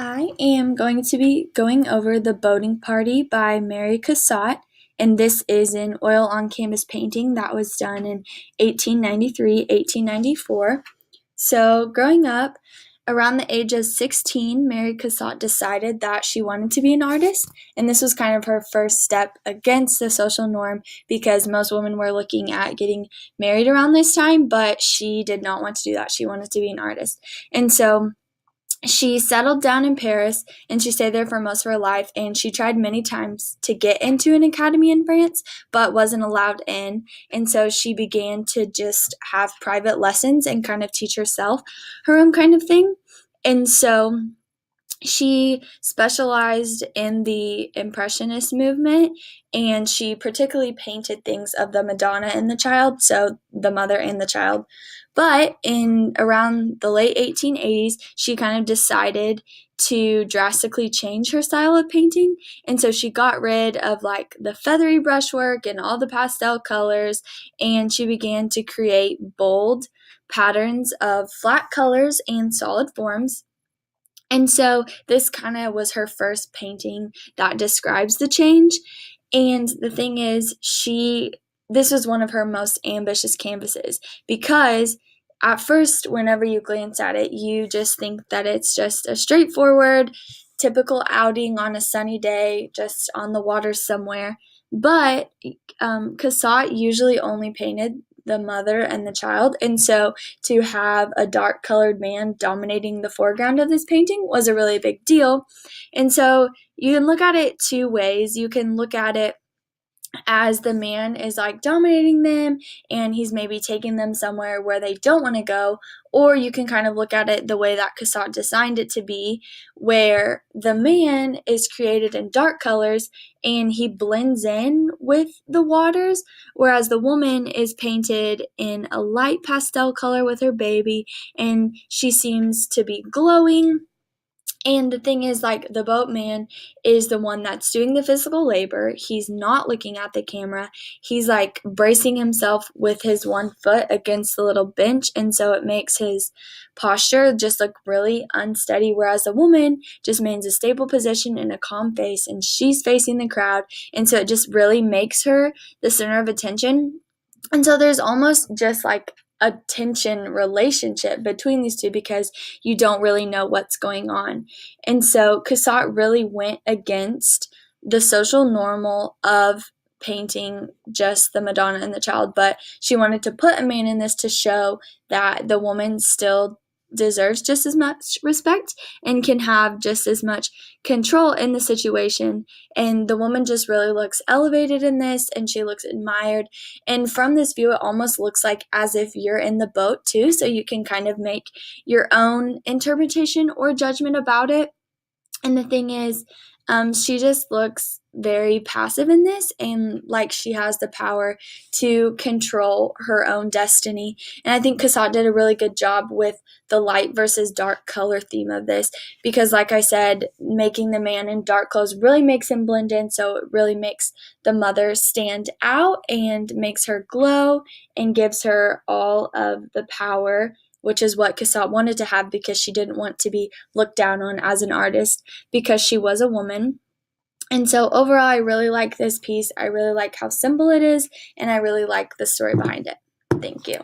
I am going to be going over The Boating Party by Mary Cassatt, and this is an oil on canvas painting that was done in 1893, 1894. So, growing up, around the age of 16, Mary Cassatt decided that she wanted to be an artist, and this was kind of her first step against the social norm because most women were looking at getting married around this time, but she did not want to do that. She wanted to be an artist. And so, she settled down in Paris and she stayed there for most of her life. And she tried many times to get into an academy in France, but wasn't allowed in. And so she began to just have private lessons and kind of teach herself her own kind of thing. And so she specialized in the Impressionist movement, and she particularly painted things of the Madonna and the Child, so the mother and the child. But in around the late 1880s, she kind of decided to drastically change her style of painting, and so she got rid of like the feathery brushwork and all the pastel colors, and she began to create bold patterns of flat colors and solid forms. And so this kind of was her first painting that describes the change. And the thing is, this was one of her most ambitious canvases because at first, whenever you glance at it, you just think that it's just a straightforward, typical outing on a sunny day, just on the water somewhere. But Cassatt usually only painted the mother and the child. And so to have a dark colored man dominating the foreground of this painting was a really big deal. And so you can look at it two ways. You can look at it as the man is like dominating them and he's maybe taking them somewhere where they don't want to go, or you can kind of look at it the way that Cassatt designed it to be, where the man is created in dark colors and he blends in with the waters, whereas the woman is painted in a light pastel color with her baby and she seems to be glowing. And the thing is, like, the boatman is the one that's doing the physical labor. He's not looking at the camera. He's like bracing himself with his one foot against the little bench. And so it makes his posture just look really unsteady. Whereas the woman just maintains a stable position and a calm face, and she's facing the crowd. And so it just really makes her the center of attention. And so there's almost just like a tension relationship between these two because you don't really know what's going on. And so Cassatt really went against the social normal of painting just the Madonna and the Child, but she wanted to put a man in this to show that the woman still deserves just as much respect and can have just as much control in the situation. And the woman just really looks elevated in this and she looks admired. And from this view, it almost looks like as if you're in the boat too, so you can kind of make your own interpretation or judgment about it. And the thing is, she just looks very passive in this and like she has the power to control her own destiny. And I think Cassatt did a really good job with the light versus dark color theme of this because, like I said, making the man in dark clothes really makes him blend in. So it really makes the mother stand out and makes her glow and gives her all of the power, which is what Cassatt wanted to have because she didn't want to be looked down on as an artist because she was a woman. And so overall, I really like this piece. I really like how simple it is, and I really like the story behind it. Thank you.